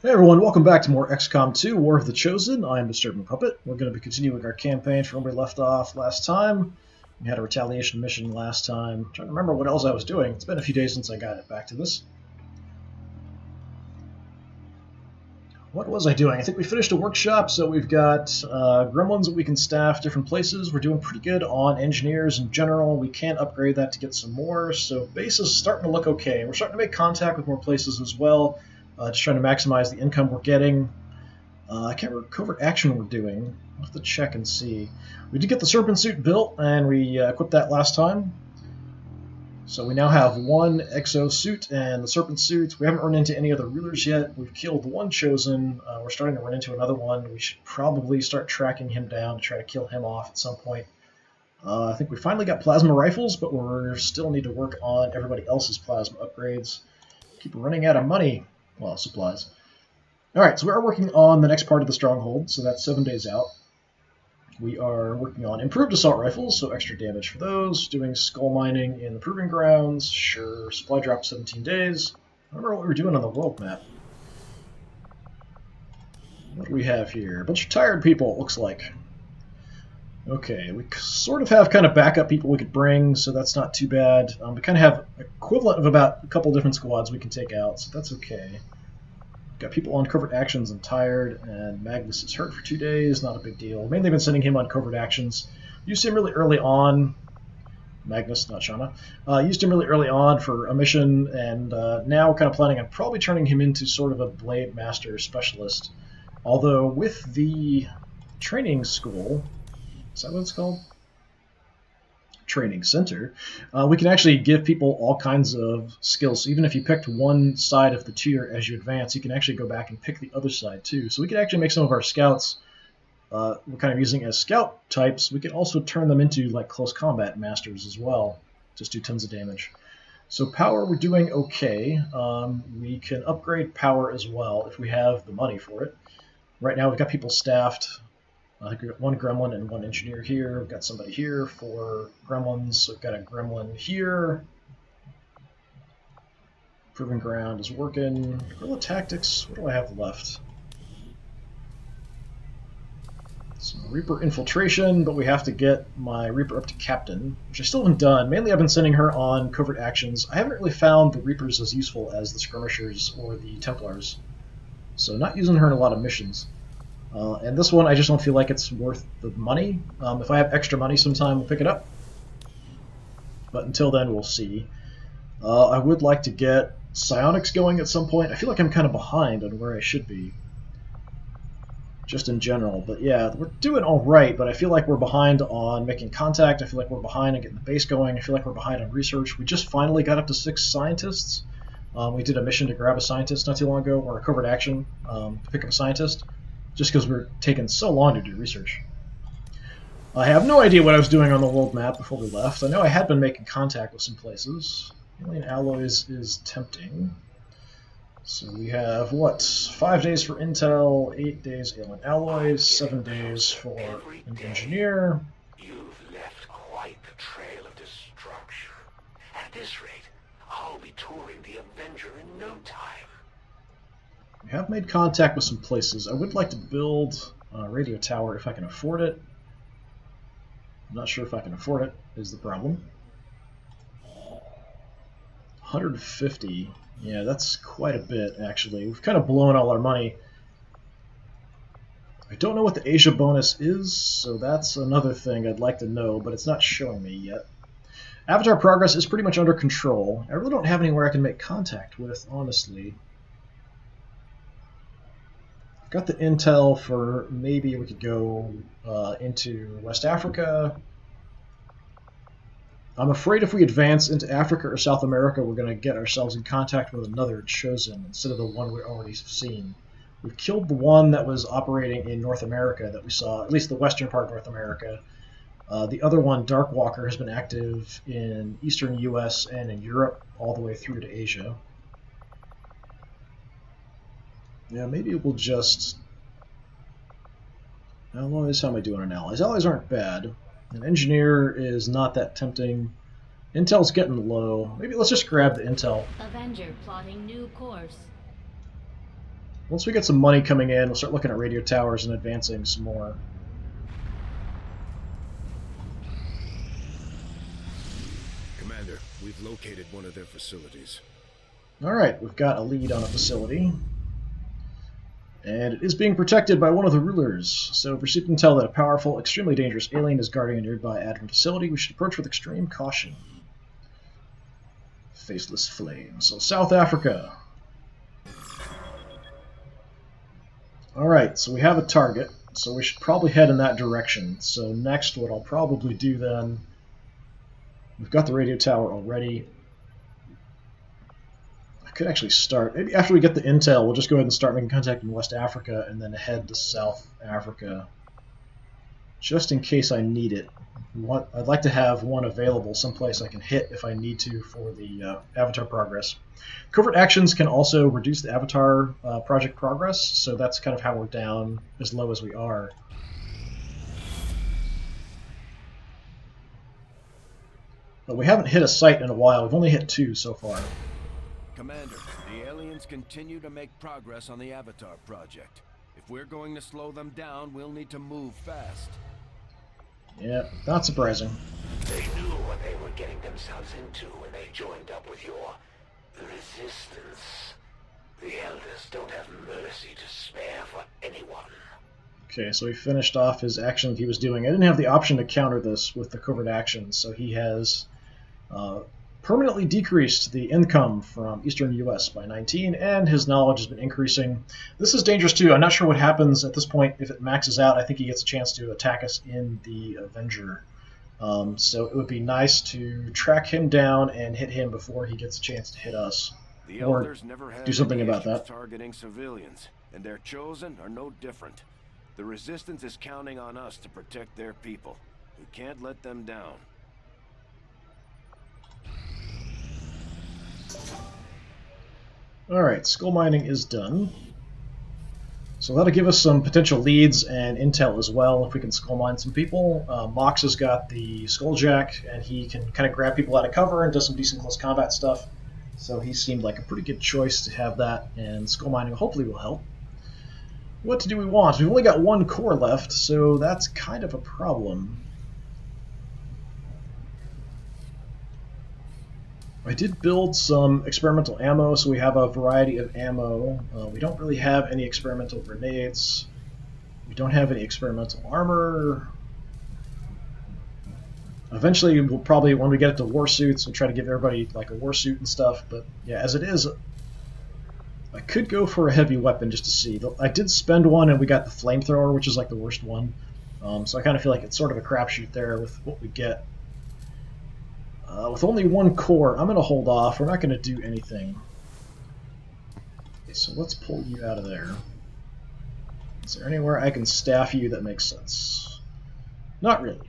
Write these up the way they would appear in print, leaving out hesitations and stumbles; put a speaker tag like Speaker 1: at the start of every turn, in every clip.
Speaker 1: Hey everyone, welcome back to more XCOM 2, War of the Chosen. I am DisturbingPuppet. We're going to be continuing our campaign from where we left off last time. We had a retaliation mission last time. I'm trying to remember what else I was doing. It's been a few days since I got it back to this. What was I doing? I think we finished a workshop, so we've got gremlins that we can staff different places. We're doing pretty good on engineers in general. We can upgrade that to get some more, so base is starting to look okay. We're starting to make contact with more places as well. Just trying to maximize the income we're getting. I can't remember covert action we're doing. I'll have to check and see. We did get the serpent suit built, and we equipped that last time. So we now have one exo suit and the serpent suit. We haven't run into any other rulers yet. We've killed one chosen. We're starting to run into another one. We should probably start tracking him down to try to kill him off at some point. I think we finally got plasma rifles, but we still need to work on everybody else's plasma upgrades. Keep running out of money. Well, supplies. Alright, so we are working on the next part of the stronghold, so that's 7 days out. We are working on improved assault rifles, so extra damage for those. Doing skull mining in the proving grounds. Sure, supply drop 17 days. I remember what we were doing on the world map. What do we have here? A bunch of tired people, it looks like. Okay, we sort of have kind of backup people we could bring, so that's not too bad. We kind of have equivalent of about a couple different squads we can take out, so that's okay. Got people on covert actions and tired, and Magnus is hurt for 2 days, not a big deal. Mainly been sending him on covert actions. Used him really early on. Magnus, not Shauna. Used him really early on for a mission, and now we're kind of planning on probably turning him into sort of a blade master specialist. Although with the training school, is that what it's called? Training center. We can actually give people all kinds of skills. So even if you picked one side of the tier as you advance, you can actually go back and pick the other side too. So we can actually make some of our scouts we're kind of using as scout types. We can also turn them into like close combat masters as well. Just do tons of damage. So power, we're doing okay. We can upgrade power as well if we have the money for it. Right now we've got people staffed. I think we've got one gremlin and one engineer here. We've got somebody here for gremlins. So we've got a gremlin here. Proving ground is working. Guerrilla tactics, what do I have left? Some Reaper infiltration, but we have to get my Reaper up to captain, which I still haven't done. Mainly I've been sending her on covert actions. I haven't really found the Reapers as useful as the Skirmishers or the Templars. So not using her in a lot of missions. And this one, I just don't feel like it's worth the money. If I have extra money sometime, we'll pick it up. But until then, we'll see. I would like to get psionics going at some point. I feel like I'm kind of behind on where I should be. Just in general. But yeah, we're doing all right, but I feel like we're behind on making contact. I feel like we're behind on getting the base going. I feel like we're behind on research. We just finally got up to 6 scientists. We did a mission to grab a scientist not too long ago, or a covert action to pick up a scientist. Just because we're taking so long to do research. I have no idea what I was doing on the world map before we left. I know I had been making contact with some places. Alien alloys is tempting. So we have, what, 5 days for intel, 8 days alien alloys, 7 days for an engineer.
Speaker 2: You've left quite the trail of destruction. At this rate, I'll be touring the Avenger in no time.
Speaker 1: We have made contact with some places. I would like to build a radio tower if I can afford it. I'm not sure if I can afford it, is the problem. 150. Yeah, that's quite a bit, actually. We've kind of blown all our money. I don't know what the Asia bonus is, so that's another thing I'd like to know, but it's not showing me yet. Avatar progress is pretty much under control. I really don't have anywhere I can make contact with, honestly. Got the intel for maybe we could go into West Africa. I'm afraid if we advance into Africa or South America, we're going to get ourselves in contact with another chosen instead of the one we've already seen. We've killed the one that was operating in North America that we saw, at least the western part of North America. The other one, Darkwalker, has been active in eastern U.S. and in Europe all the way through to Asia. Yeah, maybe we'll just... Alloys, how am I doing on alloys? Alloys aren't bad. An engineer is not that tempting. Intel's getting low. Maybe let's just grab the intel.
Speaker 3: Avenger plotting new course.
Speaker 1: Once we get some money coming in, we'll start looking at radio towers and advancing some more.
Speaker 3: Commander, we've located one of their facilities.
Speaker 1: Alright, we've got a lead on a facility. And it is being protected by one of the rulers. So if we're seeking to tell that a powerful, extremely dangerous alien is guarding a nearby admin facility, we should approach with extreme caution. Faceless flame. So South Africa. Alright, so we have a target, so we should probably head in that direction. So next, what I'll probably do then, we've got the radio tower already. I could actually start, maybe after we get the intel, we'll just go ahead and start making contact in West Africa and then head to South Africa, just in case I need it. I'd like to have one available someplace I can hit if I need to for the Avatar progress. Covert actions can also reduce the Avatar project progress, so that's kind of how we're down as low as we are. But we haven't hit a site in a while. We've only hit 2 so far.
Speaker 3: Commander, the aliens continue to make progress on the Avatar project. If we're going to slow them down, we'll need to move fast.
Speaker 1: Yeah, not surprising.
Speaker 2: They knew what they were getting themselves into when they joined up with your resistance. The Elders don't have mercy to spare for anyone.
Speaker 1: Okay, so he finished off his action that he was doing. I didn't have the option to counter this with the covert actions, so he has permanently decreased the income from Eastern U.S. by 19, and his knowledge has been increasing. This is dangerous too. I'm not sure what happens at this point if it maxes out. I think he gets a chance to attack us in the Avenger. So it would be nice to track him down and hit him before he gets a chance to hit us.
Speaker 3: The
Speaker 1: Or
Speaker 3: Elders never had
Speaker 1: do something
Speaker 3: any
Speaker 1: about
Speaker 3: issues
Speaker 1: that.
Speaker 3: targeting civilians, and their chosen are no different. The Resistance is counting on us to protect their people. We can't let them down.
Speaker 1: Alright, skull mining is done. So that'll give us some potential leads and intel as well if we can skull mine some people. Mox has got the Skulljack, and he can kind of grab people out of cover and does some decent close combat stuff. So he seemed like a pretty good choice to have that, and skull mining hopefully will help. What do we want? We've only got 1 core left, so that's kind of a problem. I did build some experimental ammo, so we have a variety of ammo. We don't really have any experimental grenades. We don't have any experimental armor. Eventually, we'll probably, when we get it to war suits, we'll try to give everybody like a war suit and stuff. But yeah, as it is, I could go for a heavy weapon just to see. I did spend one, and we got the flamethrower, which is like the worst one. So I kind of feel like it's sort of a crapshoot there with what we get. With only 1 core, I'm going to hold off. We're not going to do anything. Okay, so let's pull you out of there. Is there anywhere I can staff you that makes sense? Not really.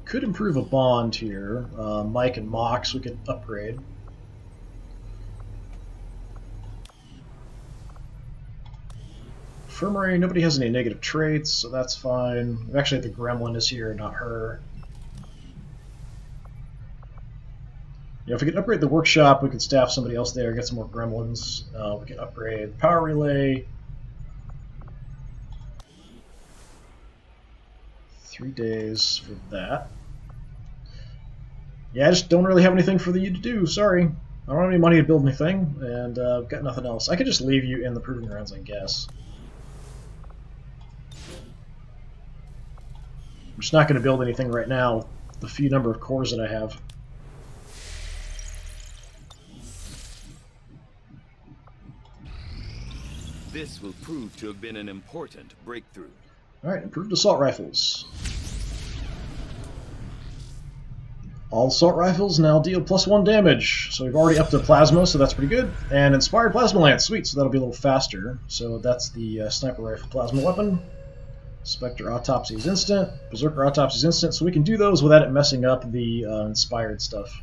Speaker 1: Could improve a bond here. Mike and Mox we could upgrade. Infirmary, nobody has any negative traits, so that's fine. Actually, the Gremlin is here, not her. Yeah, if we could upgrade the workshop, we could staff somebody else there, get some more Gremlins. We can upgrade the power relay. 3 days for that. Yeah, I just don't really have anything for you to do, sorry. I don't have any money to build anything, and I've got nothing else. I could just leave you in the Proving Grounds, I guess. I'm just not going to build anything right now with the few number of cores that I have.
Speaker 4: This will prove to have been an important breakthrough.
Speaker 1: Alright, improved assault rifles. All assault rifles now deal +1 damage. So we've already upped the plasma, so that's pretty good. And inspired plasma lance, sweet, so that'll be a little faster. So that's the sniper rifle plasma weapon. Spectre Autopsy is instant. Berserker Autopsy is instant, so we can do those without it messing up the inspired stuff.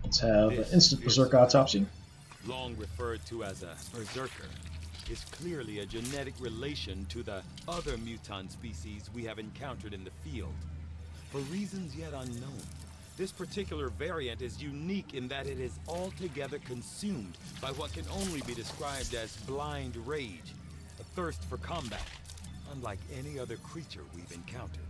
Speaker 1: Let's have instant Berserker Autopsy.
Speaker 5: Long referred to as a berserker, is clearly a genetic relation to the other mutant species we have encountered in the field. For reasons yet unknown, This particular variant is unique in that it is altogether consumed by what can only be described as blind rage, a thirst for combat, unlike any other creature we've encountered.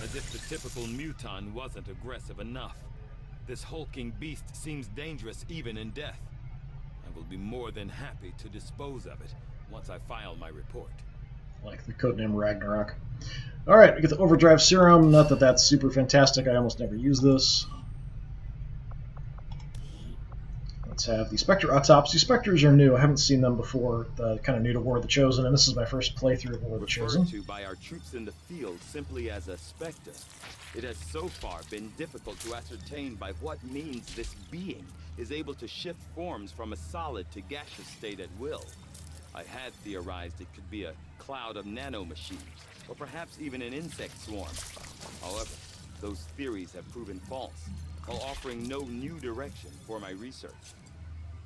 Speaker 5: As if the typical muton wasn't aggressive enough, this hulking beast seems dangerous even in death. I will be more than happy to dispose of it once I file my report.
Speaker 1: Like the codename Ragnarok. Alright, we get the Overdrive Serum. Not that that's super fantastic. I almost never use this. Let's have the Spectre Autopsy. Spectres are new. I haven't seen them before. Kind of new to War of the Chosen, and this is my first playthrough of War of the Chosen.
Speaker 5: Referred to by our troops in the field simply as a Spectre, it has so far been difficult to ascertain by what means this being is able to shift forms from a solid to gaseous state at will. I had theorized it could be a cloud of nanomachines, or perhaps even an insect swarm. However, those theories have proven false, while offering no new direction for my research.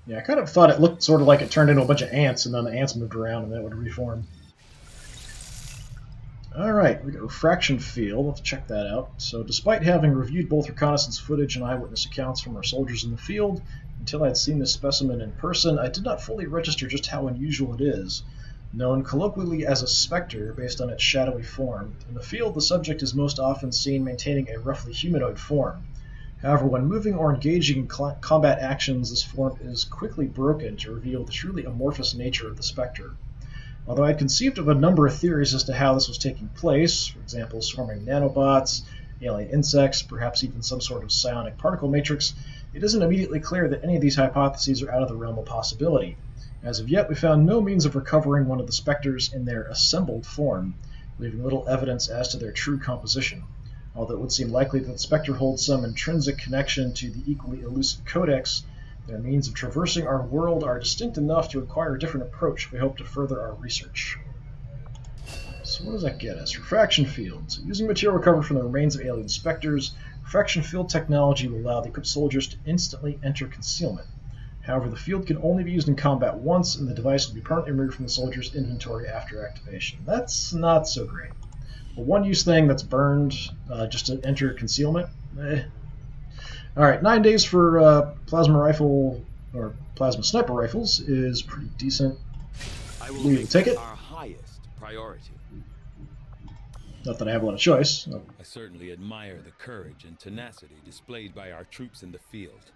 Speaker 1: Yeah, I kind of thought it looked sort of like it turned into a bunch of ants, and then the ants moved around, and that would reform. Alright, we got Refraction Field. Let's check that out. So, despite having reviewed both reconnaissance footage and eyewitness accounts from our soldiers in the field, until I had seen this specimen in person, I did not fully register just how unusual it is. Known colloquially as a specter, based on its shadowy form, in the field the subject is most often seen maintaining a roughly humanoid form. However, when moving or engaging in combat actions, this form is quickly broken to reveal the truly amorphous nature of the specter. Although I had conceived of a number of theories as to how this was taking place, for example, swarming nanobots, alien insects, perhaps even some sort of psionic particle matrix, it isn't immediately clear that any of these hypotheses are out of the realm of possibility. As of yet, we found no means of recovering one of the specters in their assembled form, leaving little evidence as to their true composition. Although it would seem likely that the specter holds some intrinsic connection to the equally elusive Codex, their means of traversing our world are distinct enough to require a different approach if we hope to further our research. So what does that get us? Refraction field. So using material recovered from the remains of alien specters, refraction field technology will allow the equipped soldiers to instantly enter concealment. However, the field can only be used in combat once, and the device will be permanently removed from the soldier's inventory after activation. That's not so great. A one-use thing that's burned just to enter concealment? Alright, 9 days for plasma rifle, or plasma sniper rifles is pretty decent. We will take it.
Speaker 5: Our highest priority.
Speaker 1: Not that I have a lot of choice.
Speaker 5: I certainly admire the courage and tenacity displayed by our troops in the field.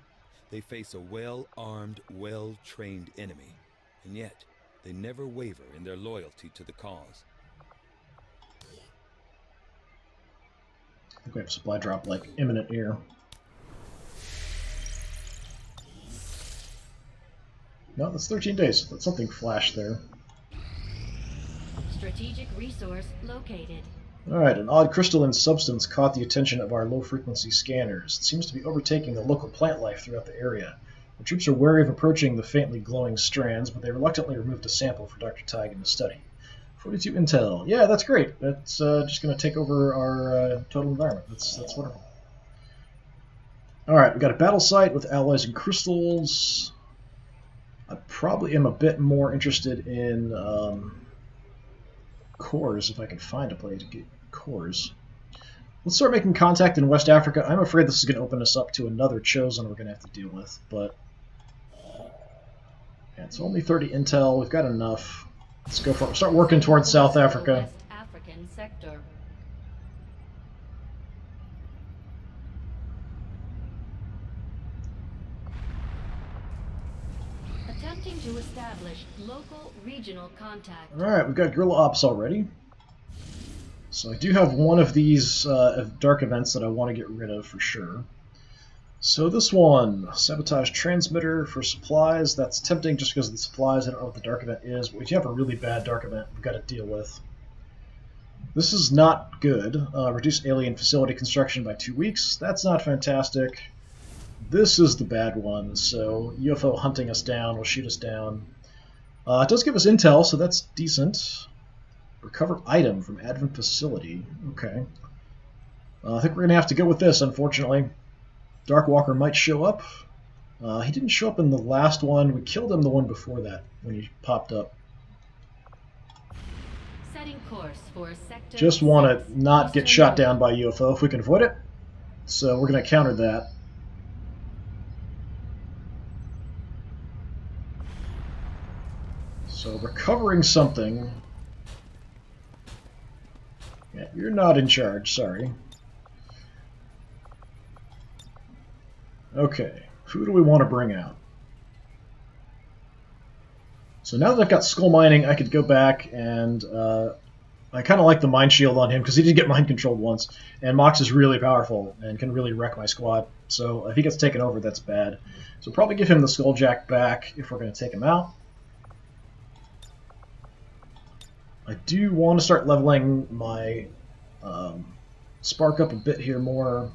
Speaker 5: They face a well-armed, well-trained enemy, and yet they never waver in their loyalty to the cause.
Speaker 1: I think we have a supply drop like imminent here. No, that's 13 days. That's something flashed there.
Speaker 6: Strategic resource located.
Speaker 1: Alright, an odd crystalline substance caught the attention of our low-frequency scanners. It seems to be overtaking the local plant life throughout the area. The troops are wary of approaching the faintly glowing strands, but they reluctantly removed a sample for Dr. Teigen to study. 42 intel. Yeah, that's great. That's just going to take over our total environment. That's wonderful. Alright, we got a battle site with alloys and crystals. I probably am a bit more interested in cores, if I can find a place to get cores. Let's start making contact in West Africa. I'm afraid this is going to open us up to another Chosen we're going to have to deal with, but yeah, it's only 30 intel. We've got enough. Let's go for it. Start working towards South Africa.
Speaker 6: West African sector. Attempting to establish local regional contact.
Speaker 1: Alright, we've got guerrilla ops already. So I do have one of these dark events that I want to get rid of for sure. So this one, sabotage transmitter for supplies. That's tempting just because of the supplies. I don't know what the dark event is, but we do have a really bad dark event we've got to deal with. This is not good. Reduce alien facility construction by 2 weeks. That's not fantastic. This is the bad one, so UFO hunting us down will shoot us down. It does give us intel, so that's decent. Recover item from Advent facility. Okay. I think we're going to have to go with this, unfortunately. Darkwalker might show up. He didn't show up in the last one. We killed him the one before that, when he popped up.
Speaker 6: Setting course for sector
Speaker 1: Just want
Speaker 6: 6,
Speaker 1: to not get
Speaker 6: eastern
Speaker 1: shot
Speaker 6: north.
Speaker 1: down by UFO if we can avoid it. So we're going to counter that. So recovering something. Yeah, you're not in charge, sorry. Okay, who do we want to bring out? So now that I've got skull mining, I could go back and I kind of like the mind shield on him because he did get mind controlled once, and Mox is really powerful and can really wreck my squad. So if he gets taken over, that's bad. So probably give him the Skulljack back if we're going to take him out. I do want to start leveling my Spark up a bit here more.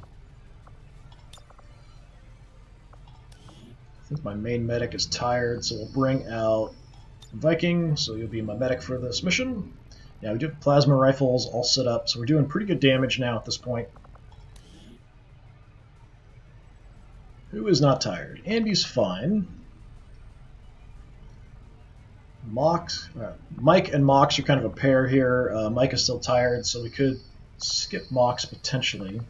Speaker 1: I think my main medic is tired, so we'll bring out Viking, so you'll be my medic for this mission. Yeah, we do have plasma rifles all set up, so we're doing pretty good damage now at this point. Who is not tired? Andy's fine. Mike and Mox are kind of a pair here. Mike is still tired, so we could skip Mox potentially.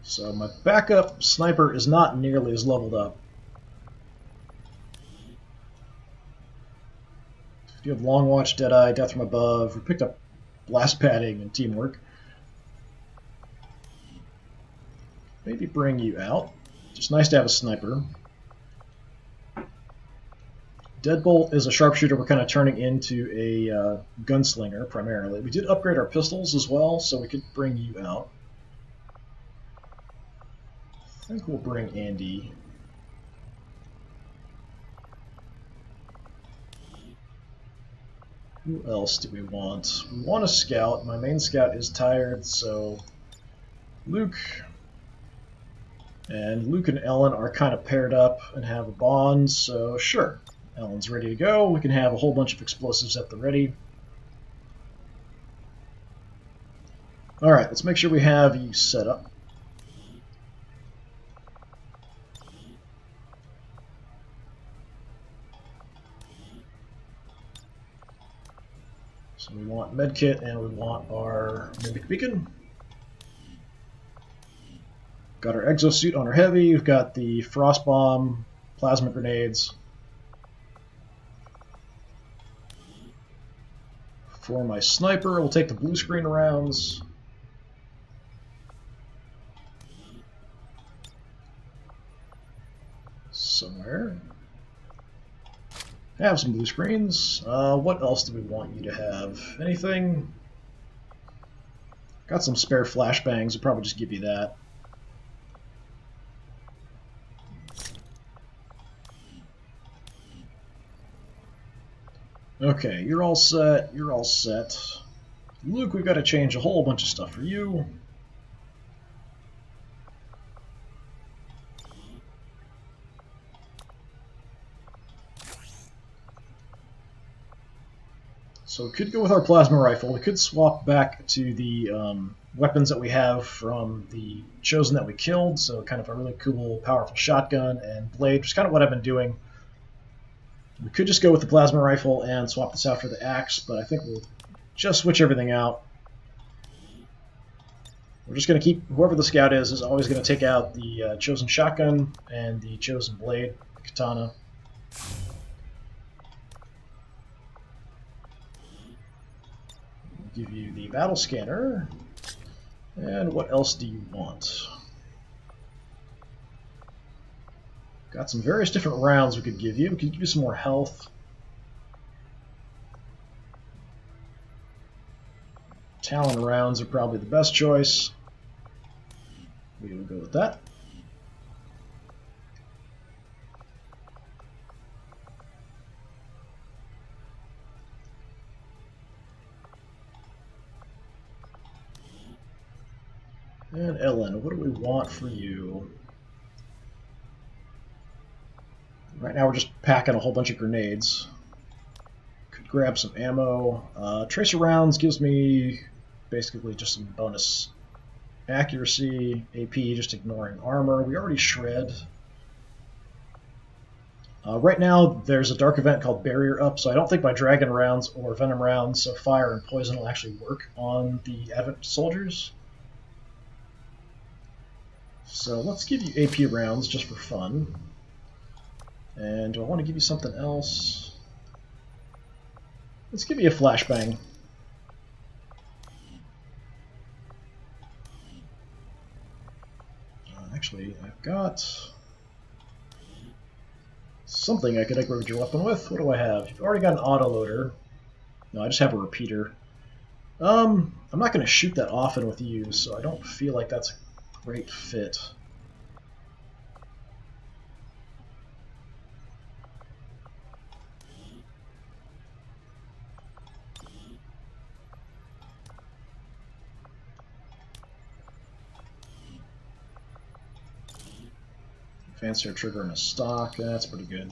Speaker 1: So my backup sniper is not nearly as leveled up. If you have Long Watch, Deadeye, Death from Above, we picked up Blast Padding and Teamwork. Maybe bring you out. Just nice to have a sniper. Deadbolt is a sharpshooter we're kind of turning into a gunslinger primarily. We did upgrade our pistols as well, so we could bring you out. I think we'll bring Andy. Who else do we want? We want a scout. My main scout is tired, so Luke. And Luke and Ellen are kind of paired up and have a bond, so sure. Ellen's ready to go. We can have a whole bunch of explosives at the ready. Alright, let's make sure we have you set up. So we want medkit and we want our mimic beacon. Got our exosuit on our heavy. We've got the frost bomb, plasma grenades. For my sniper, we'll take the blue screen rounds. Somewhere. Have some blue screens. What else do we want you to have? Anything? Got some spare flashbangs. I'll probably just give you that. Okay, you're all set. You're all set. Luke, we've got to change a whole bunch of stuff for you. So we could go with our plasma rifle. We could swap back to the weapons that we have from the Chosen that we killed. So kind of a really cool, powerful shotgun and blade, which is kind of what I've been doing. We could just go with the plasma rifle and swap this out for the axe, but I think we'll just switch everything out. We're just going to keep, whoever the scout is always going to take out the Chosen shotgun and the Chosen blade, the katana. Give you the battle scanner. And what else do you want? Got some various different rounds we could give you. We could give you some more health. Talon rounds are probably the best choice. We will go with that. And Ellen, what do we want for you? Right now we're just packing a whole bunch of grenades. Could grab some ammo. Tracer rounds gives me basically just some bonus accuracy. AP, just ignoring armor. We already shred. Right now, there's a dark event called Barrier up, so I don't think my Dragon rounds or Venom rounds, so Fire and Poison, will actually work on the Advent soldiers. So let's give you AP rounds just for fun. And do I want to give you something else? Let's give you a Flashbang. Actually, I've got something I could upgrade your weapon with. What do I have? You've already got an autoloader. No, I just have a repeater. I'm not going to shoot that often with you, so I don't feel like that's a great fit. Fancier trigger and a stock. That's pretty good.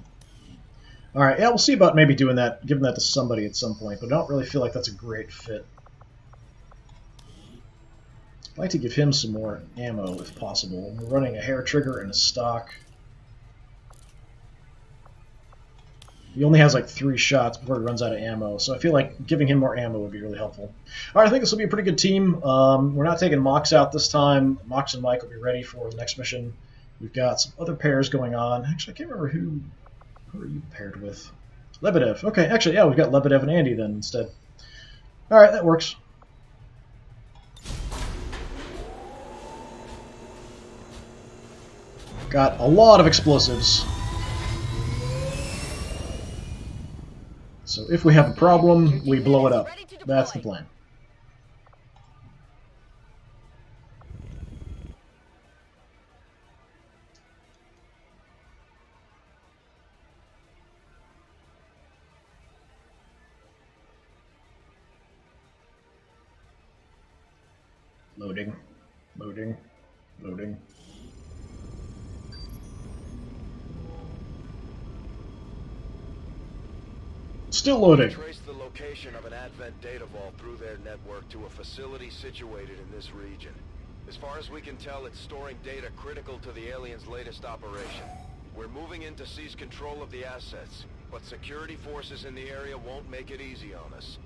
Speaker 1: Alright, yeah, we'll see about maybe doing that, giving that to somebody at some point, but I don't really feel like that's a great fit. I'd like to give him some more ammo if possible. We're running a hair trigger and a stock. He only has like 3 shots before he runs out of ammo, so I feel like giving him more ammo would be really helpful. Alright, I think this will be a pretty good team. We're not taking Mox out this time. Mox and Mike will be ready for the next mission. We've got some other pairs going on. Actually, I can't remember who are you paired with. Lebedev. Okay, actually, yeah, we've got Lebedev and Andy then instead. Alright, that works. Got a lot of explosives. So if we have a problem, we blow it up. That's the plan. Loading, loading, loading. Still loading.
Speaker 3: Trace the location of an Advent data vault through their network to a facility situated in this region. As far as we can tell, it's storing data critical to the aliens' latest operation. We're moving in to seize control of the assets, but security forces in the area won't make it easy on us.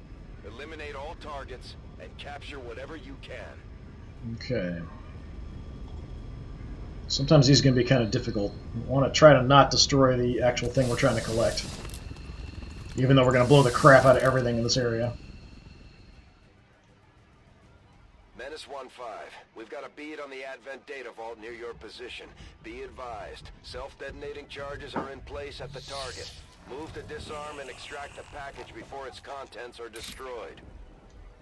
Speaker 3: Eliminate all targets and capture whatever you can.
Speaker 1: Okay. Sometimes these are going to be kind of difficult. We want to try to not destroy the actual thing we're trying to collect. Even though we're going to blow the crap out of everything in this area.
Speaker 3: Menace 1-5, we've got a bead on the Advent data vault near your position. Be advised, self-detonating charges are in place at the target. Move to disarm and extract the package before its contents are destroyed.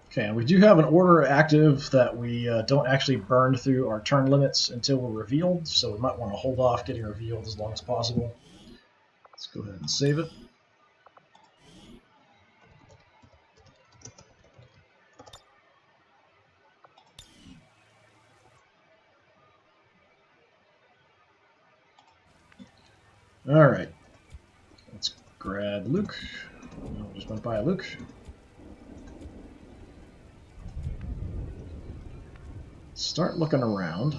Speaker 1: Okay, and we do have an order active that we don't actually burn through our turn limits until we're revealed, so we might want to hold off getting revealed as long as possible. Let's go ahead and save it. Alright, let's grab Luke. No, just went by Luke. Start looking around.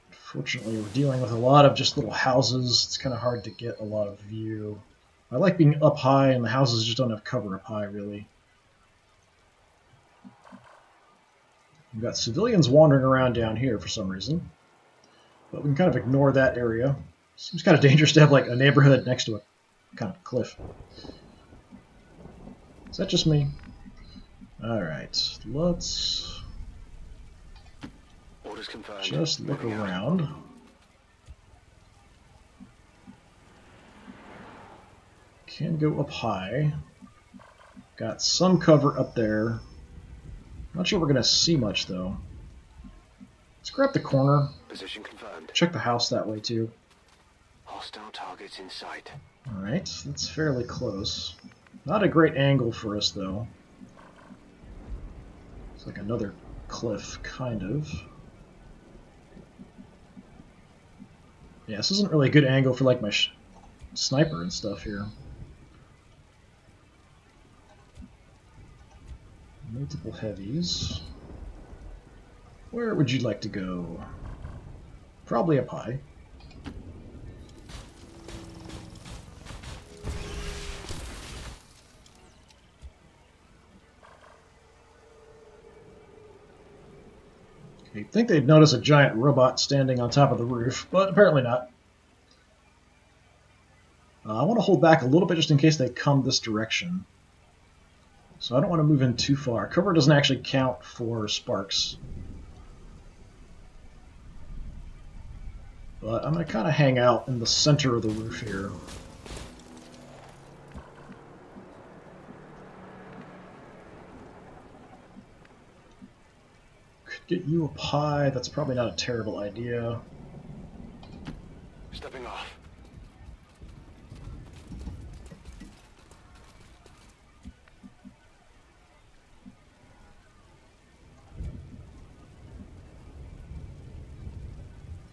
Speaker 1: Fortunately, we're dealing with a lot of just little houses. It's kind of hard to get a lot of view. I like being up high, and the houses just don't have cover up high, really. We've got civilians wandering around down here for some reason. But we can kind of ignore that area. Seems kind of dangerous to have like a neighborhood next to a kind of cliff. Is that just me? Alright, let's just look around. Can go up high. Got some cover up there. Not sure we're going to see much though. Let's grab the corner.
Speaker 3: Position confirmed.
Speaker 1: Check the house that way too.
Speaker 3: Hostile targets in sight.
Speaker 1: Alright, that's fairly close. Not a great angle for us though. It's like another cliff, kind of. Yeah, this isn't really a good angle for like my sniper and stuff here. Multiple heavies. Where would you like to go? Probably up high. You'd think they'd notice a giant robot standing on top of the roof, but apparently not. I want to hold back a little bit just in case they come this direction. So I don't want to move in too far. Cover doesn't actually count for sparks. But I'm going to kind of hang out in the center of the roof here. Could get you up high. That's probably not a terrible idea.
Speaker 3: Stepping off.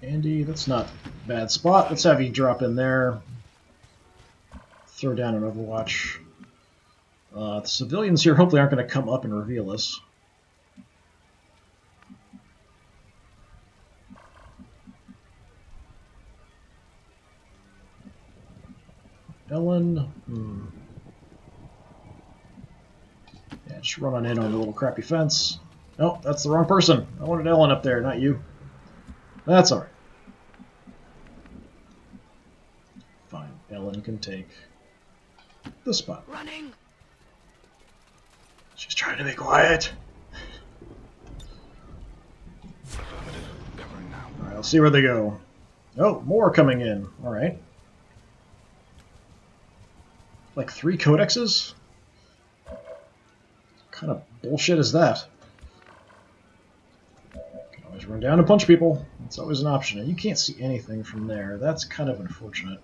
Speaker 1: Andy, that's not a bad spot. Let's have you drop in there. Throw down an Overwatch. The civilians here hopefully aren't going to come up and reveal us. Ellen. Yeah, just run on in on the little crappy fence. No, that's the wrong person. I wanted Ellen up there, not you. That's alright. Fine. Ellen can take the spot.
Speaker 3: Running.
Speaker 1: She's trying to be quiet.
Speaker 3: Covering now.
Speaker 1: Alright, let's see where they go. Oh, more coming in. Alright. Like 3 codexes? What kind of bullshit is that? Can always run down and punch people. It's always an option. And you can't see anything from there. That's kind of unfortunate.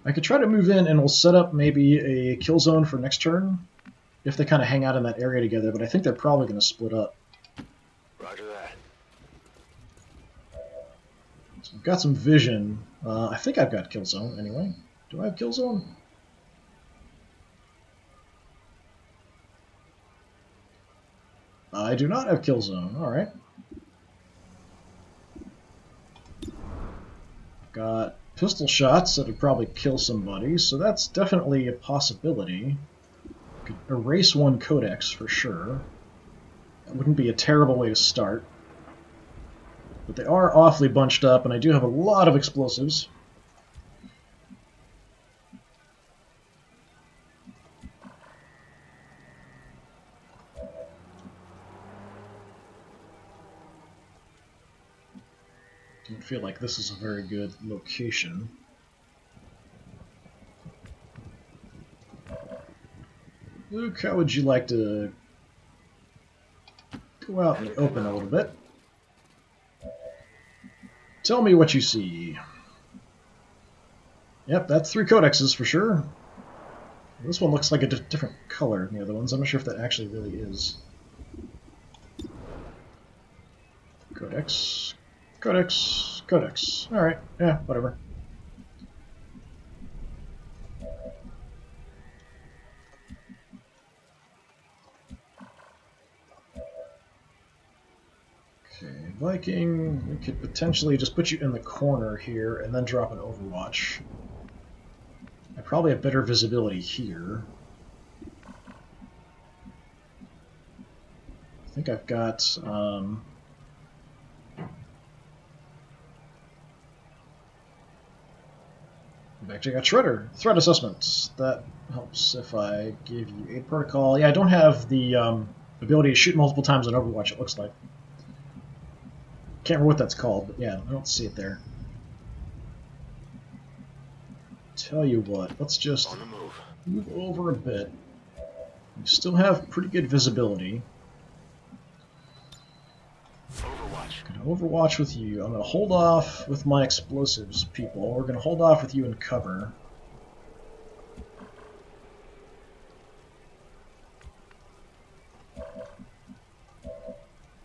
Speaker 1: I could try to move in and we'll set up maybe a kill zone for next turn if they kind of hang out in that area together, but I think they're probably going to split up.
Speaker 3: Roger that.
Speaker 1: So I've got some vision. I think I've got kill zone anyway. Do I have kill zone? I do not have kill zone. Alright. Got pistol shots that would probably kill somebody, so that's definitely a possibility. Could erase one codex for sure. That wouldn't be a terrible way to start. But they are awfully bunched up, and I do have a lot of explosives. Don't feel like this is a very good location. Luke, how would you like to go out in the open a little bit? Tell me what you see. Yep, that's 3 codexes for sure. This one looks like a different color than the other ones. I'm not sure if that actually really is. Codex. Codex. Codex. Alright, yeah, whatever. Okay, Viking, we could potentially just put you in the corner here and then drop an Overwatch. I probably have better visibility here. I think I've got... I've actually got Shredder. Threat assessment. That helps if I give you Aid Protocol. Yeah, I don't have the ability to shoot multiple times on Overwatch, it looks like. Can't remember what that's called, but yeah, I don't see it there. Tell you what, let's just move over a bit. We still have pretty good visibility. I'm going to Overwatch with you. I'm going to hold off with my explosives, people. We're going to hold off with you in cover.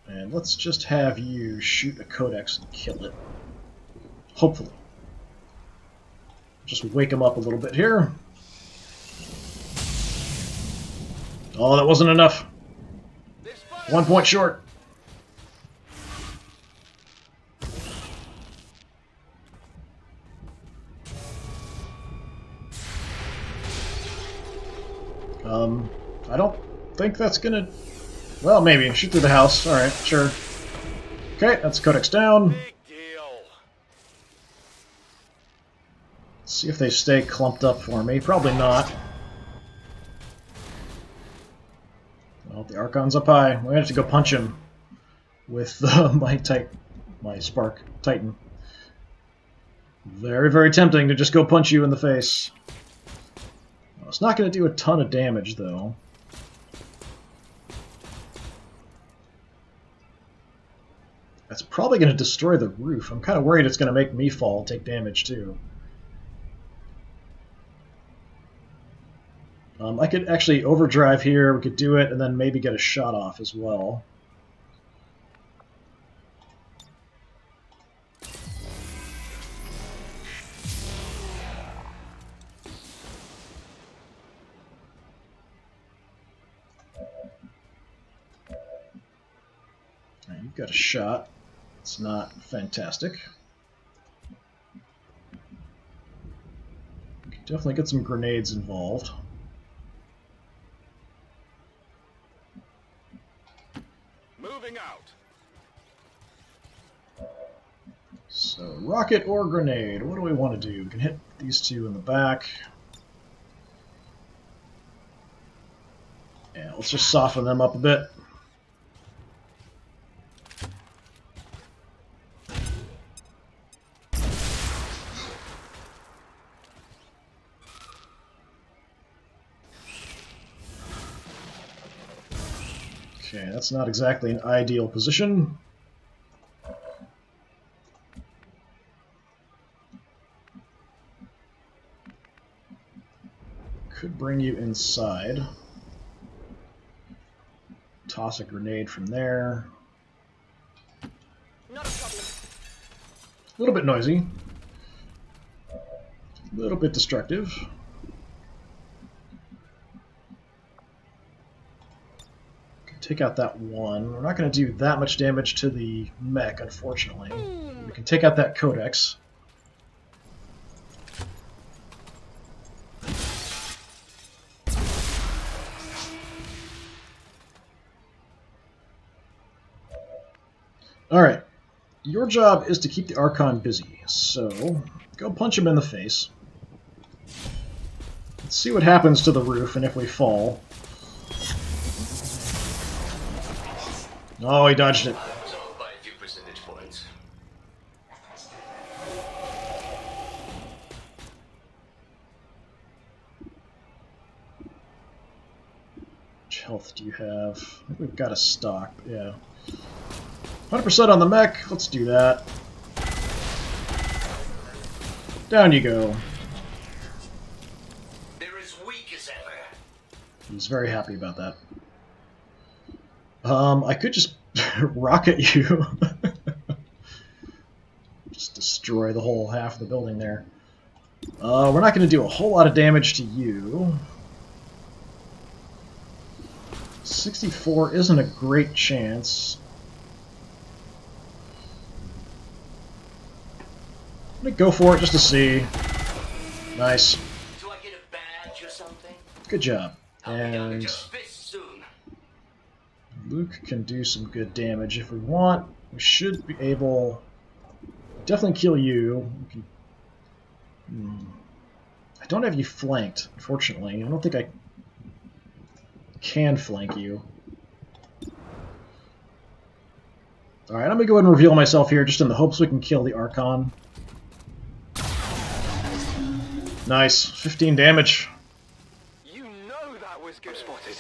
Speaker 1: And let's just have you shoot a codex and kill it. Hopefully. Just wake him up a little bit here. Oh, that wasn't enough. 1 point short. I don't think that's gonna... Well, maybe. Shoot through the house. Alright, sure. Okay, that's Codex down.
Speaker 3: Big deal.
Speaker 1: Let's see if they stay clumped up for me. Probably not. Well, the Archon's up high. We have to go punch him with my Spark Titan. Very, very tempting to just go punch you in the face. Well, it's not going to do a ton of damage, though. That's probably going to destroy the roof. I'm kind of worried it's going to make me fall, take damage, too. I could actually overdrive here, we could do it, and then maybe get a shot off as well. Right, you've got a shot. It's not fantastic. We could definitely get some grenades involved.
Speaker 3: Moving out.
Speaker 1: So, rocket or grenade, what do we want to do? We can hit these two in the back. Yeah, let's just soften them up a bit. Okay, that's not exactly an ideal position. Could bring you inside. Toss a grenade from there.
Speaker 7: Not a problem.
Speaker 1: A little bit noisy. A little bit destructive. Take out that one. We're not going to do that much damage to the mech, unfortunately. We can take out that Codex. Alright. Your job is to keep the Archon busy, so go punch him in the face. Let's see what happens to the roof and if we fall. Oh, he dodged it.
Speaker 2: I was off by a few percentage points.
Speaker 1: Which health do you have? I think we've got a stock, yeah. 100% on the mech, let's do that. Down you go.
Speaker 2: They're as weak as ever.
Speaker 1: He's very happy about that. I could just rocket you. Just destroy the whole half of the building there. We're not going to do a whole lot of damage to you. 64 isn't a great chance. I'm going to go for it just to see. Nice.
Speaker 2: Do I get a badge or something?
Speaker 1: Good job.
Speaker 2: I'll be down to
Speaker 1: And
Speaker 2: just fists soon.
Speaker 1: Luke can do some good damage if we want. We should be able... Definitely kill you. We can... I don't have you flanked, unfortunately. I don't think I can flank you. Alright, I'm going to go ahead and reveal myself here just in the hopes we can kill the Archon. Nice. 15 damage.
Speaker 3: You know that was good. Spotted.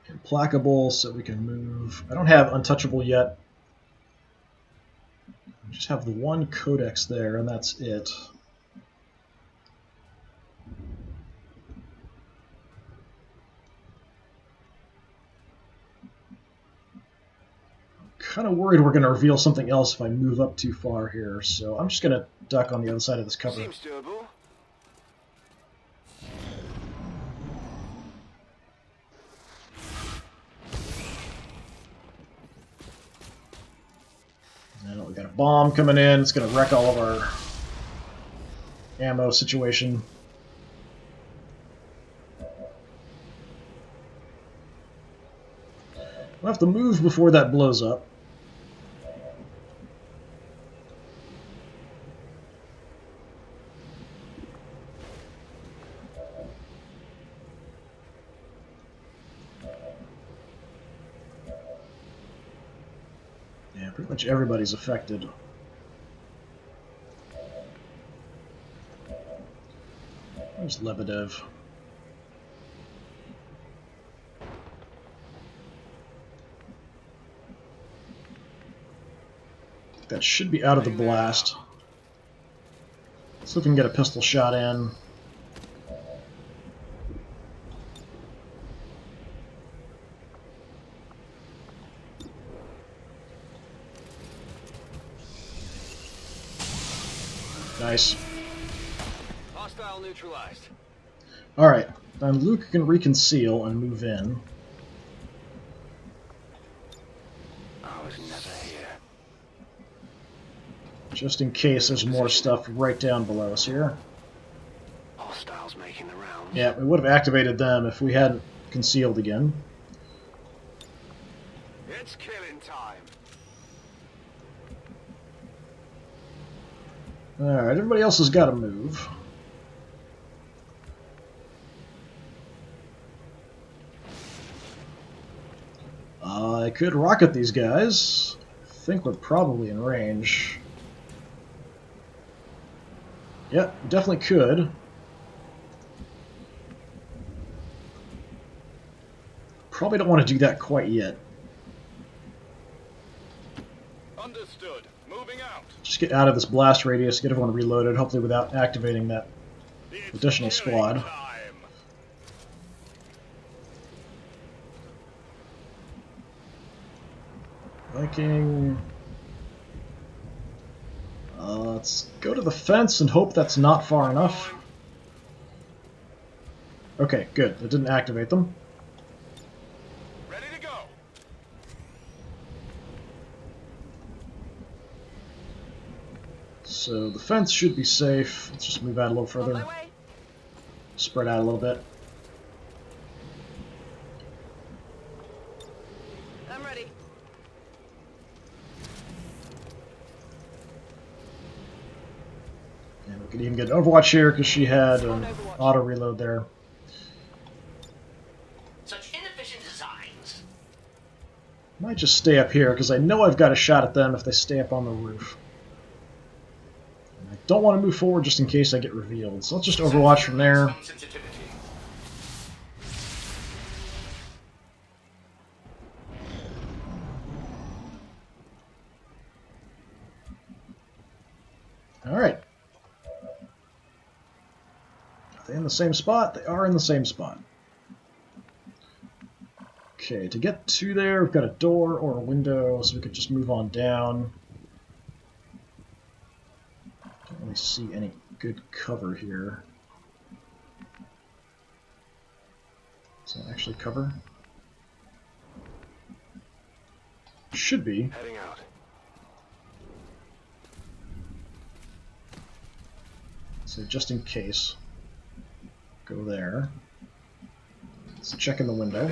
Speaker 1: Implacable, so we can move. I don't have Untouchable yet. I just have the one Codex there, and that's it. I'm kind of worried we're going to reveal something else if I move up too far here, so I'm just going to duck on the other side of this cover.
Speaker 3: Seems doable.
Speaker 1: And we got a bomb coming in. It's going to wreck all of our ammo situation. We'll have to move before that blows up. Yeah, pretty much everybody's affected. There's Lebedev. That should be out of the blast. See if we can get a pistol shot in. Nice.
Speaker 3: Hostile neutralized.
Speaker 1: Alright, then Luke can reconceal and move in.
Speaker 2: I was never here.
Speaker 1: Just in case there's more stuff right down below us here.
Speaker 2: Hostiles making the rounds.
Speaker 1: Yeah, we would have activated them if we hadn't concealed again.
Speaker 3: It's killing time.
Speaker 1: Alright, everybody else has got to move. I could rocket these guys. I think we're probably in range. Yep, definitely could. Probably don't want to do that quite yet.
Speaker 3: Understood. Moving out.
Speaker 1: Just get out of this blast radius, get everyone reloaded, hopefully without activating that additional squad. Viking. Let's go to the fence and hope that's not far enough. Okay, good. It didn't activate them.
Speaker 3: Ready to go.
Speaker 1: So the fence should be safe. Let's just move out a little further. Spread out a little bit.
Speaker 7: I'm ready.
Speaker 1: And we could even get an Overwatch here because she had an auto reload there.
Speaker 2: Such inefficient designs.
Speaker 1: Might just stay up here because I know I've got a shot at them if they stay up on the roof. And I don't want to move forward just in case I get revealed. So let's just Overwatch from there. Alright. Are they in the same spot? They are in the same spot. Okay, to get to there, we've got a door or a window, so we could just move on down. Don't really see any good cover here. Is that actually cover? Should be.
Speaker 3: Heading out.
Speaker 1: So just in case, go there. Let's check in the window.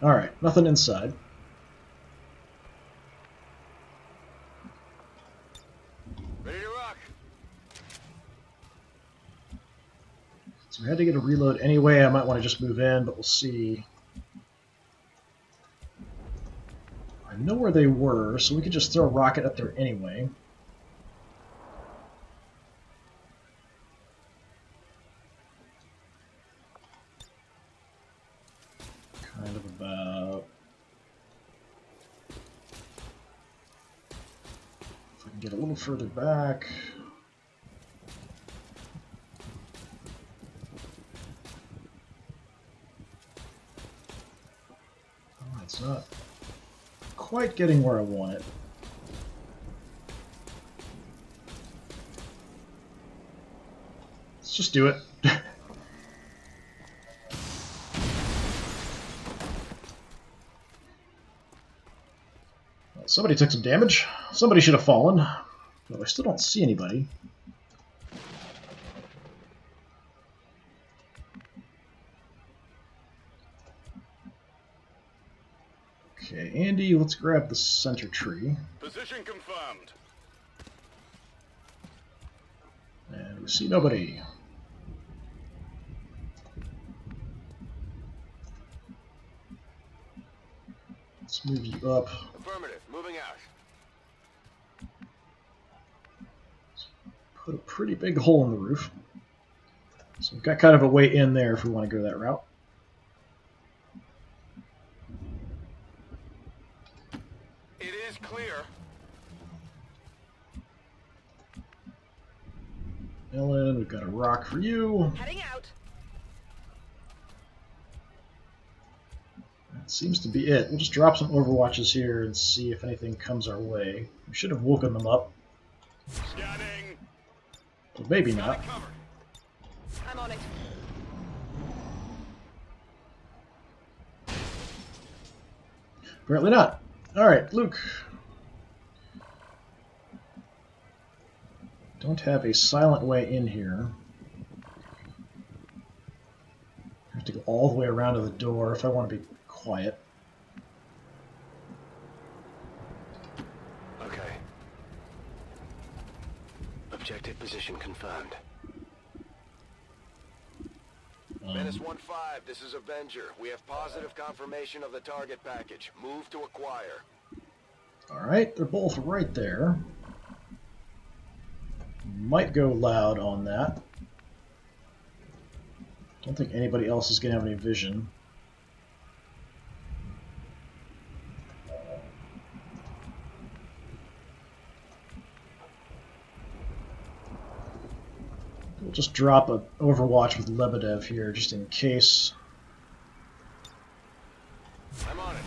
Speaker 1: Alright, nothing inside.
Speaker 3: Ready to rock.
Speaker 1: So we had to get a reload anyway. I might want to just move in, but we'll see. I know where they were, so we could just throw a rocket up there anyway. Kind of about... If I can get a little further back... Oh, it's not quite getting where I want it. Let's just do it. Somebody took some damage. Somebody should have fallen. But I still don't see anybody. Okay, Andy, let's grab the center tree.
Speaker 3: Position confirmed.
Speaker 1: And we see nobody. Let's move you up.
Speaker 3: Affirmative. Moving out.
Speaker 1: Put a pretty big hole in the roof. So we've got kind of a way in there if we want to go that route.
Speaker 3: It is clear.
Speaker 1: Ellen, we've got a rock for you.
Speaker 7: Heading out.
Speaker 1: That seems to be it. We'll just drop some overwatches here and see if anything comes our way. We should have woken them up.
Speaker 3: Scanning.
Speaker 1: But maybe not.
Speaker 7: I'm on it.
Speaker 1: Apparently not. Alright, Luke. Don't have a silent way in here. I have to go all the way around to the door if I want to be quiet.
Speaker 2: Okay. Objective position confirmed.
Speaker 3: Menace 1-5, this is Avenger. We have positive confirmation of the target package. Move to acquire.
Speaker 1: Alright, they're both right there. Might go loud on that. Don't think anybody else is going to have any vision. We'll just drop an Overwatch with Lebedev here, just in case.
Speaker 3: I'm on it.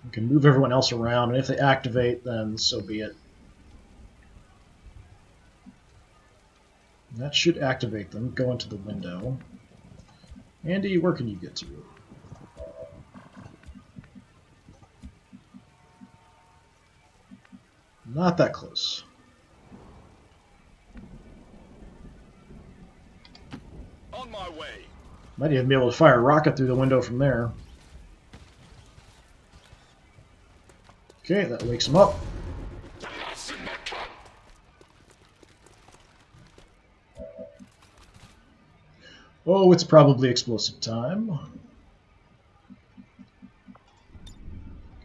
Speaker 1: We can move everyone else around, and if they activate, then so be it. That should activate them. Go into the window. Andy, where can you get to? Not that close.
Speaker 3: On my way.
Speaker 1: Might even be able to fire a rocket through the window from there. Okay, that wakes him up. Oh, it's probably explosive time.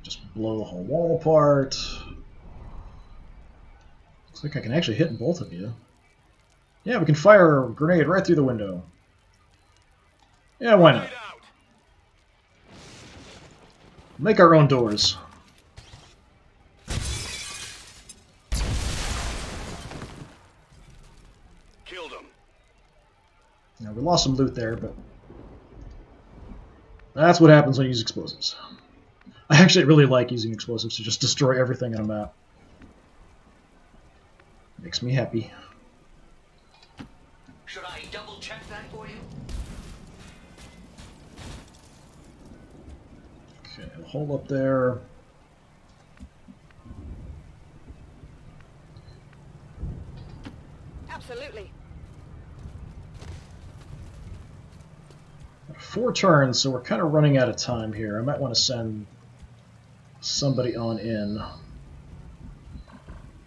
Speaker 1: Just blow the whole wall apart. Looks like I can actually hit both of you. Yeah, we can fire a grenade right through the window. Yeah, why not? Make our own doors.
Speaker 3: Killed him.
Speaker 1: Now, we lost some loot there, but that's what happens when you use explosives. I actually really like using explosives to just destroy everything on a map. Makes me happy.
Speaker 2: Should I double check that for you?
Speaker 1: Okay, a hole up there.
Speaker 7: Absolutely.
Speaker 1: 4 turns, so we're kind of running out of time here. I might want to send somebody on in.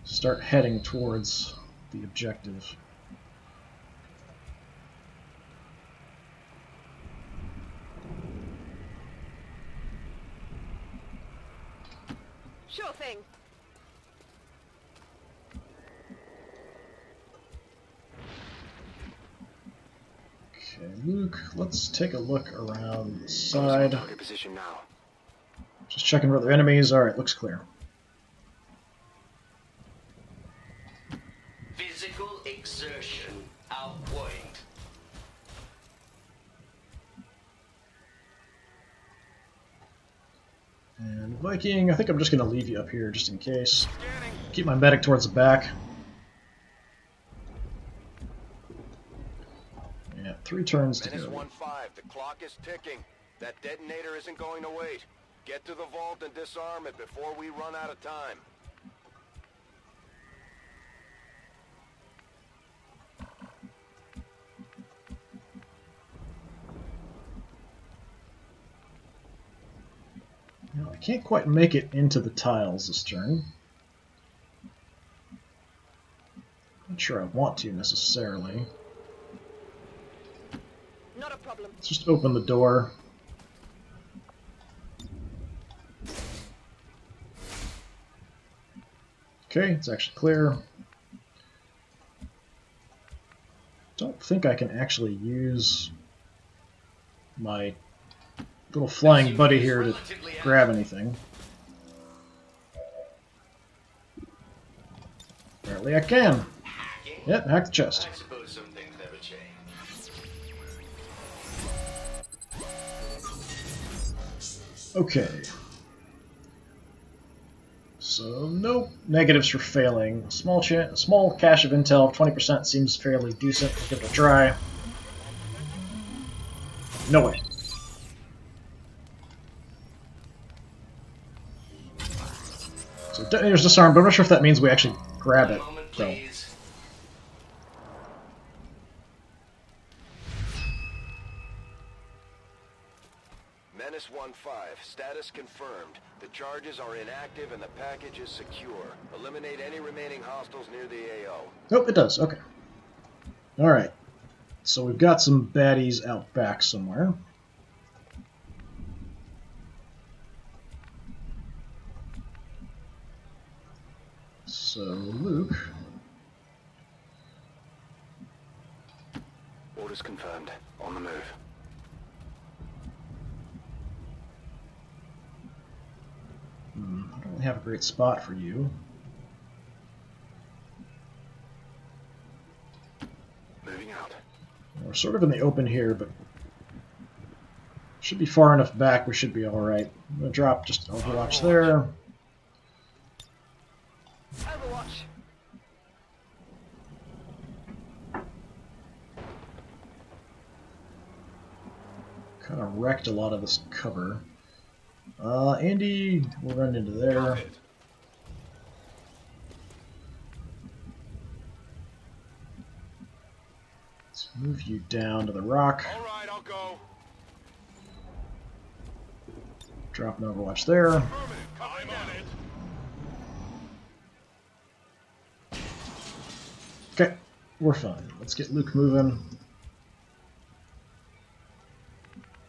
Speaker 1: Start heading towards the objective.
Speaker 7: Sure thing.
Speaker 1: Okay, Luke, let's take a look around the side.
Speaker 2: Target position now.
Speaker 1: Just checking for other enemies. Alright, looks clear.
Speaker 2: Physical exertion outpoint.
Speaker 1: And Viking, I think I'm just going to leave you up here just in case. Keep my medic towards the back. Yeah, 3 turns to
Speaker 3: Menace
Speaker 1: go.
Speaker 3: 1-5, the clock is ticking. That detonator isn't going to wait. Get to the vault and disarm it before we run out of time.
Speaker 1: can't quite make it into the tiles this turn. Not sure I want to necessarily.
Speaker 7: Not a problem.
Speaker 1: Let's just open the door. Okay, it's actually clear. Don't think I can actually use my little flying buddy here to grab anything. Apparently I can. Yep, hack the chest.
Speaker 2: I suppose some things never change.
Speaker 1: Okay. So, no negatives for failing. Small cache of intel of 20% seems fairly decent. We'll give it a try. No way. So, detonator's disarmed, but I'm not sure if that means we actually grab it, though.
Speaker 3: Menace 1-5, status confirmed. The charges are inactive and the package is secure. Eliminate any remaining hostiles near the AO.
Speaker 1: Nope, it does. Okay. Alright. So we've got some baddies out back somewhere. So, Luke...
Speaker 3: Orders confirmed. On the move.
Speaker 1: I don't really have a great spot for you.
Speaker 3: Moving out.
Speaker 1: We're sort of in the open here, but should be far enough back we should be alright. I'm going to drop just Overwatch there.
Speaker 7: Overwatch.
Speaker 1: Kind of wrecked a lot of this cover. Andy, we'll run into there. Let's move you down to the rock.
Speaker 3: All right, I'll go.
Speaker 1: Drop an Overwatch there.
Speaker 3: I'm on it.
Speaker 1: Okay, we're fine. Let's get Luke moving.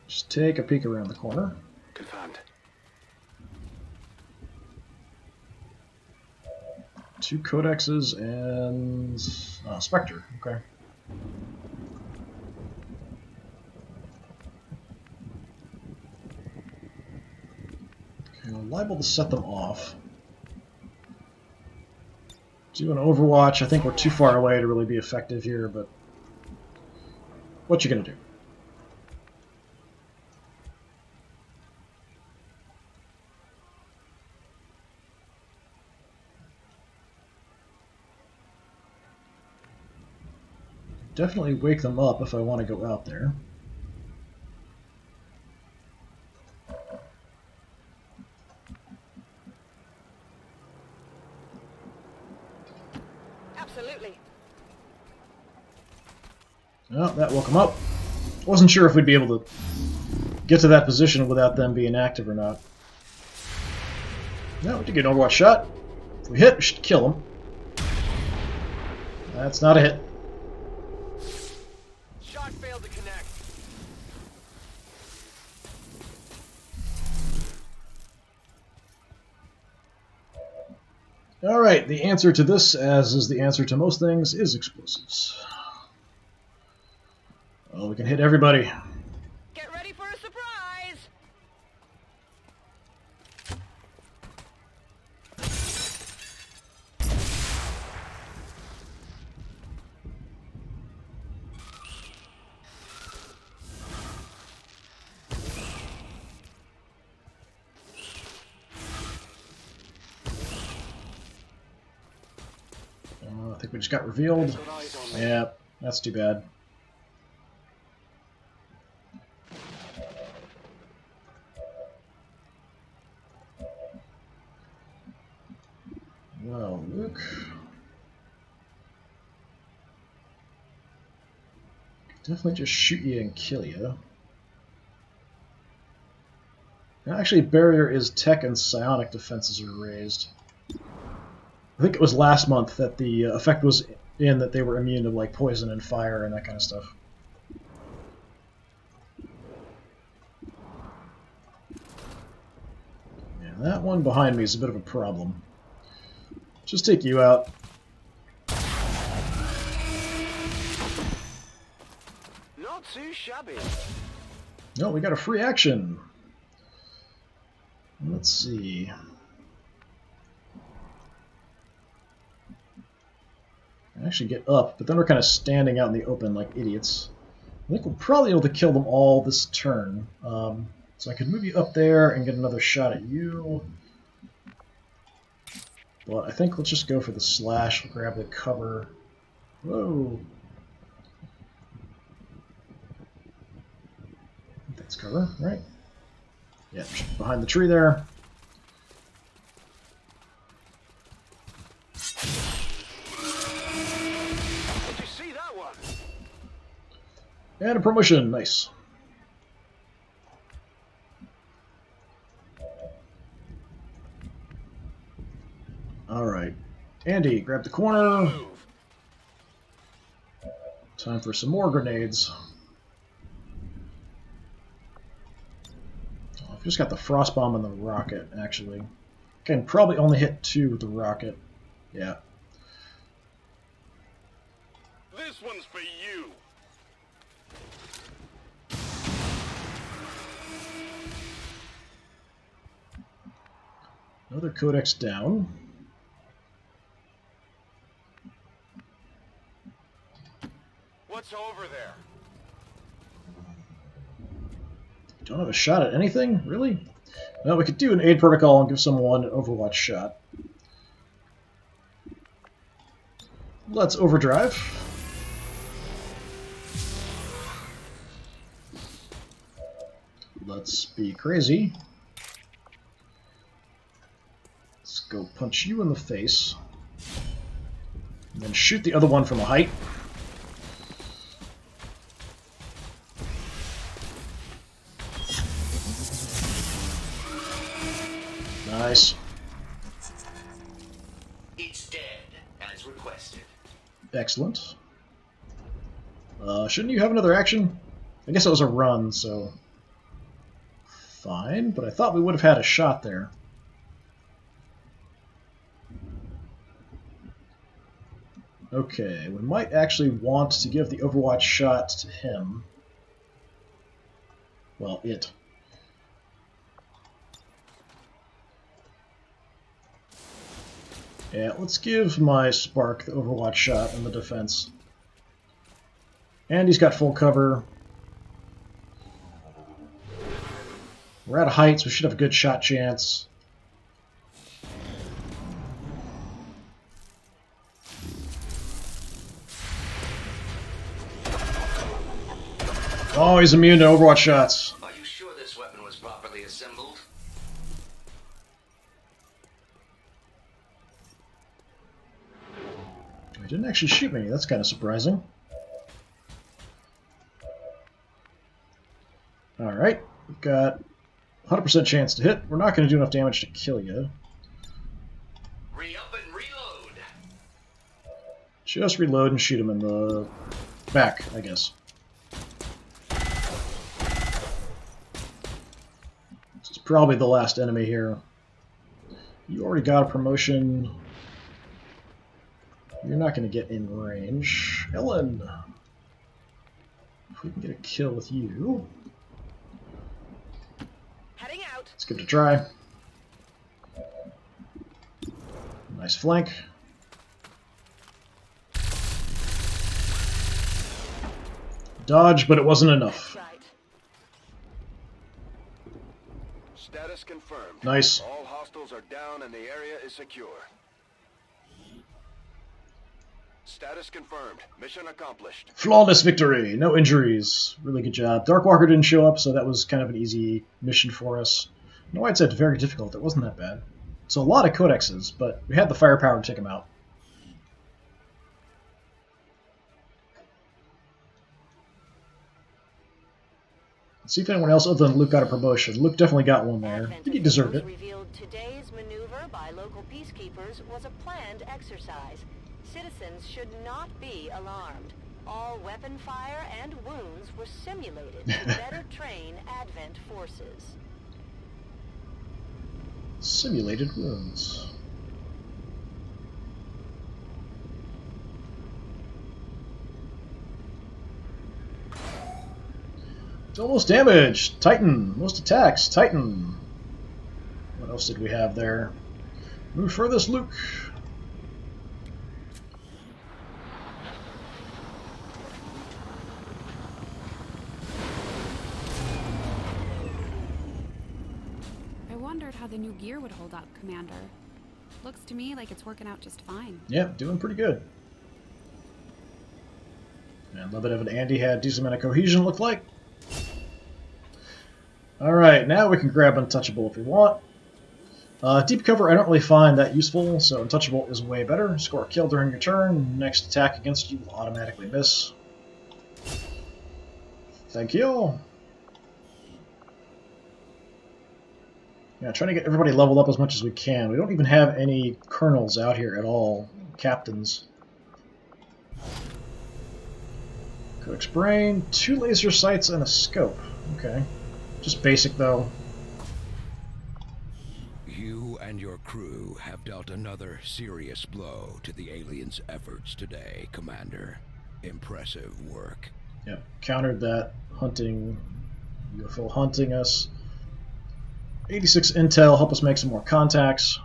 Speaker 1: Just take a peek around the corner.
Speaker 3: Confirmed.
Speaker 1: 2 codexes and Spectre. Okay. Okay, we're liable to set them off. Do an Overwatch. I think we're too far away to really be effective here, but what you gonna do? Definitely wake them up if I want to go out there.
Speaker 7: Absolutely.
Speaker 1: Oh, that woke them up. Wasn't sure if we'd be able to get to that position without them being active or not. No, we did get an Overwatch shot. If we hit, we should kill them. That's not a hit.
Speaker 3: Shot failed to connect.
Speaker 1: Alright, the answer to this, as is the answer to most things, is explosives. Well, we can hit everybody.
Speaker 7: Get ready for a surprise.
Speaker 1: I think we just got revealed. Yeah, that's too bad. Well, Luke. Definitely just shoot you and kill you. Actually, barrier is tech and psionic defenses are raised. I think it was last month that the effect was in that they were immune to like poison and fire and that kind of stuff. Yeah, that one behind me is a bit of a problem. Just take you out.
Speaker 3: Not too shabby.
Speaker 1: No, we got a free action. Let's see. I actually get up, but then we're kind of standing out in the open like idiots. I think we'll probably be able to kill them all this turn. So I could move you up there and get another shot at you. But I think let's just go for the slash. We'll grab the cover. Whoa. I think that's cover, right? Yeah, behind the tree there.
Speaker 3: Did you see that one?
Speaker 1: And a promotion, nice. Alright. Andy, grab the corner.
Speaker 3: Move.
Speaker 1: Time for some more grenades. Oh, I've just got the frost bomb and the rocket, actually. Can probably only hit 2 with the rocket. Yeah.
Speaker 3: This one's for you.
Speaker 1: Another codex down.
Speaker 3: What's over there?
Speaker 1: Don't have a shot at anything? Really? Well, we could do an aid protocol and give someone an Overwatch shot. Let's overdrive. Let's be crazy. Let's go punch you in the face. And then shoot the other one from a height. Nice.
Speaker 2: It's dead, as requested.
Speaker 1: Excellent. Shouldn't you have another action? I guess it was a run, so... Fine, but I thought we would have had a shot there. Okay, we might actually want to give the Overwatch shot to him. Well, it. Yeah, let's give my Spark the Overwatch shot in the defense. And he's got full cover. We're at a height, so we should have a good shot chance. Oh, he's immune to Overwatch shots.
Speaker 2: Are you sure this weapon was properly assembled?
Speaker 1: He didn't actually shoot me. That's kind of surprising. Alright, we've got 100% chance to hit. We're not going to do enough damage to kill you.
Speaker 2: Re-up and reload!
Speaker 1: Just reload and shoot him in the back, I guess. This is probably the last enemy here. You already got a promotion. You're not going to get in range. Ellen! If we can get a kill with you...
Speaker 7: Heading out.
Speaker 1: Let's give it a try. Nice flank. Dodge, but it wasn't enough.
Speaker 7: Right.
Speaker 3: Status confirmed.
Speaker 1: Nice.
Speaker 3: All hostiles are down and the area is secure. Status confirmed. Mission accomplished.
Speaker 1: Flawless victory. No injuries. Really good job. Darkwalker didn't show up, so that was kind of an easy mission for us. No, I'd said very difficult. It wasn't that bad. So a lot of codexes, but we had the firepower to take them out. Let's see if anyone else other than Luke got a promotion. Luke definitely got one there. I think he deserved it.
Speaker 6: Revealed today's maneuver by local peacekeepers was a planned exercise. Citizens should not be alarmed. All weapon fire and wounds were simulated to better train Advent forces.
Speaker 1: Simulated wounds. It's almost damaged. Titan. Most attacks. Titan. What else did we have there? Move furthest, Luke.
Speaker 8: I wondered how the new gear would hold up, Commander. Looks to me like it's working out just fine.
Speaker 1: Yeah, doing pretty good. And Lebedev and Andy had decent amount of cohesion, looked like. Alright, now we can grab Untouchable if we want. Deep cover I don't really find that useful, so Untouchable is way better. Score a kill during your turn. Next attack against you will automatically miss. Thank you. Yeah, trying to get everybody leveled up as much as we can. We don't even have any colonels out here at all. Captains. Codex Brain, 2 laser sights, and a scope. Okay. Just basic, though.
Speaker 2: You and your crew have dealt another serious blow to the aliens' efforts today, Commander. Impressive work.
Speaker 1: Yep, countered that hunting, UFO hunting us. 86 intel, help us make some more contacts.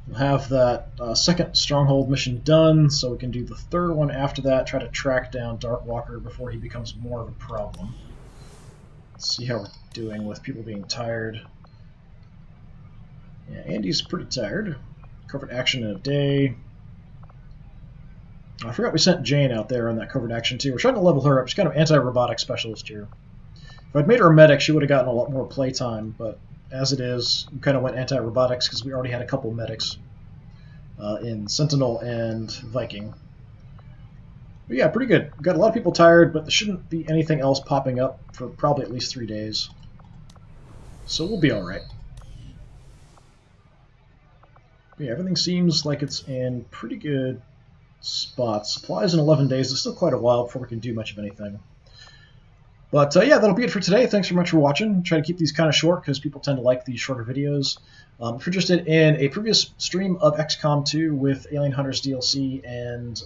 Speaker 1: We'll have that second Stronghold mission done, so we can do the third one after that, try to track down Darkwalker before he becomes more of a problem. Let's see how we're doing with people being tired. Yeah, Andy's pretty tired. Covert action in a day. I forgot we sent Jane out there on that covert action too. We're trying to level her up. She's kind of anti-robotic specialist here. If I'd made her a medic, she would have gotten a lot more playtime, but as it is, we kind of went anti-robotics because we already had a couple medics in Sentinel and Viking. But yeah, pretty good. We've got a lot of people tired, but there shouldn't be anything else popping up for probably at least 3 days. So we'll be alright. Yeah, everything seems like it's in pretty good spots. Supplies in 11 days. It's still quite a while before we can do much of anything. But yeah, that'll be it for today. Thanks very much for watching. Try to keep these kind of short because people tend to like these shorter videos. If you're interested in a previous stream of XCOM 2 with Alien Hunters DLC and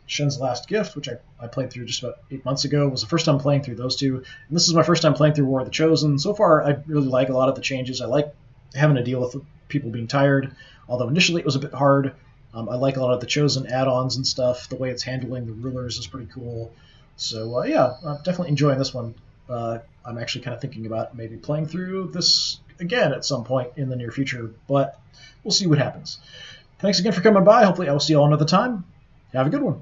Speaker 1: Shen's Last Gift, which I played through just about 8 months ago, was the first time playing through those two. And this is my first time playing through War of the Chosen. So far, I really like a lot of the changes. I like having to deal with people being tired, although initially it was a bit hard. I like a lot of the Chosen add-ons and stuff. The way it's handling the rulers is pretty cool. So yeah, I'm definitely enjoying this one. I'm actually kind of thinking about maybe playing through this again at some point in the near future, but we'll see what happens. Thanks again for coming by. Hopefully I will see you all another time. Have a good one.